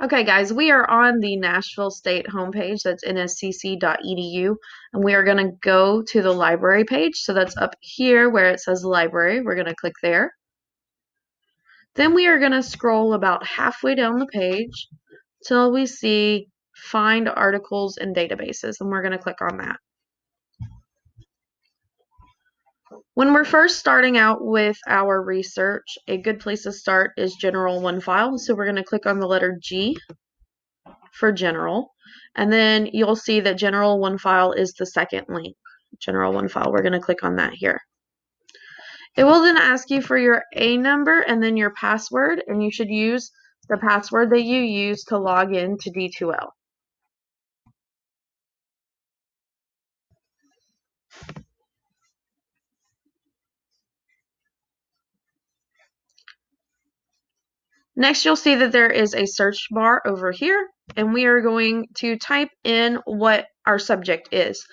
Okay, guys, we are on the Nashville State homepage. That's nscc.edu, and we are going to go to the library page. So that's up here where it says library. We're going to click there. Then we are going to scroll about halfway down the page till we see find articles and databases, and we're going to click on that. When we're first starting out with our research, a good place to start is General One File. So we're going to click on the letter G for General, and then you'll see that General One File is the second link. General One File, we're going to click on that here. It will then ask you for your A number and then your password, and you should use the password that you use to log in to D2L. Next, you'll see that there is a search bar over here, and we are going to type in what our subject is.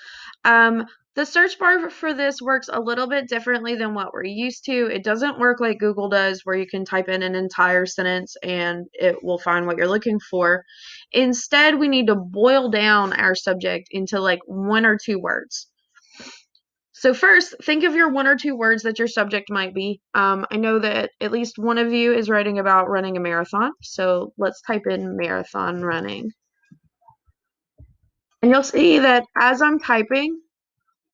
The search bar for this works a little bit differently than what we're used to. It doesn't work like Google does, where you can type in an entire sentence and it will find what you're looking for. Instead, we need to boil down our subject into like 1 or 2 words. So first, think of your 1 or 2 words that your subject might be. I know that at least one of you is writing about running a marathon, so let's type in marathon running. And you'll see that as I'm typing,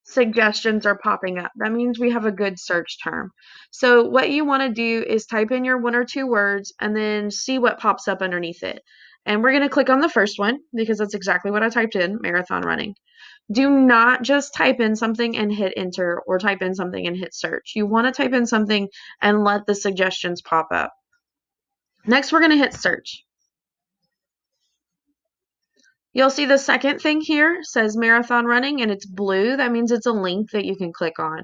suggestions are popping up. That means we have a good search term. So what you want to do is type in your 1 or 2 words and then see what pops up underneath it. And we're going to click on the first one because that's exactly what I typed in, marathon running. Do not just type in something and hit enter or type in something and hit search. You want to type in something and let the suggestions pop up. Next, we're going to hit search. You'll see the second thing here says marathon running and it's blue. That means it's a link that you can click on.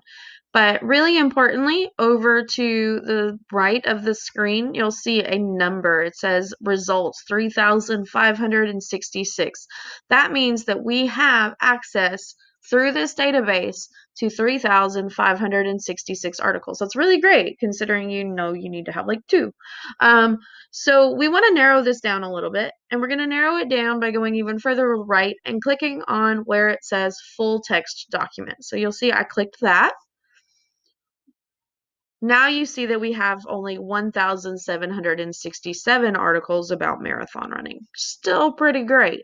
But really importantly, over to the right of the screen, you'll see a number. It says results 3,566. That means that we have access through this database to 3,566 articles. That's really great considering you know you need to have like 2. So we want to narrow this down a little bit, and we're going to narrow it down by going even further right and clicking on where it says full text document. So you'll see I clicked that. Now you see that we have only 1,767 articles about marathon running. Still pretty great.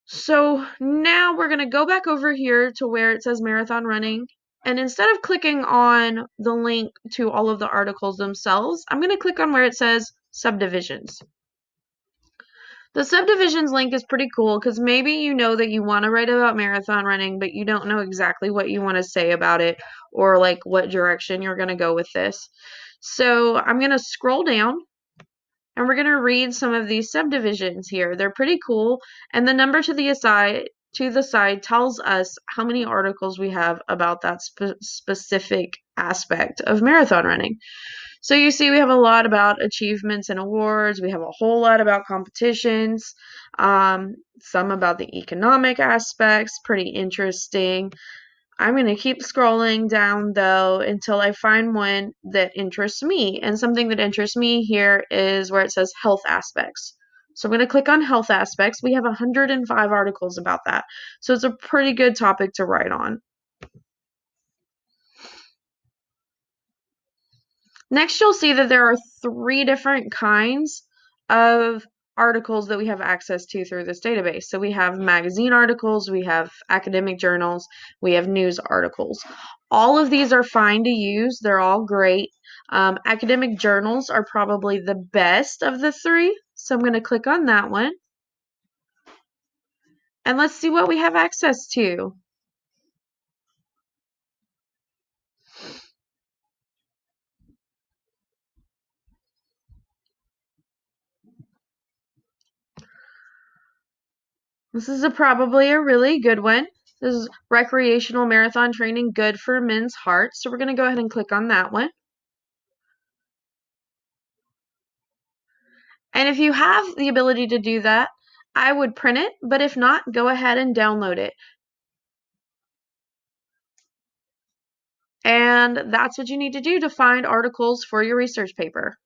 So now we're going to go back over here to where it says marathon running. And instead of clicking on the link to all of the articles themselves, I'm going to click on where it says subdivisions. The subdivisions link is pretty cool because maybe you know that you want to write about marathon running, but you don't know exactly what you want to say about it or like what direction you're going to go with this. So I'm going to scroll down and we're going to read some of these subdivisions here. They're pretty cool, and the number to the side tells us how many articles we have about that specific aspect of marathon running. So you see we have a lot about achievements and awards. We have a whole lot about competitions, some about the economic aspects, pretty interesting. I'm going to keep scrolling down though until I find one that interests me. And something that interests me here is where it says health aspects. So I'm going to click on health aspects. We have 105 articles about that. So it's a pretty good topic to write on. Next, you'll see that there are 3 different kinds of articles that we have access to through this database. So we have magazine articles, we have academic journals, we have news articles. All of these are fine to use. They're all great. Academic journals are probably the best of the 3. So I'm going to click on that one. And let's see what we have access to. This is probably a really good one. This is recreational marathon training, good for men's hearts. So we're going to go ahead and click on that one. And if you have the ability to do that, I would print it, but if not, go ahead and download it. And that's what you need to do to find articles for your research paper.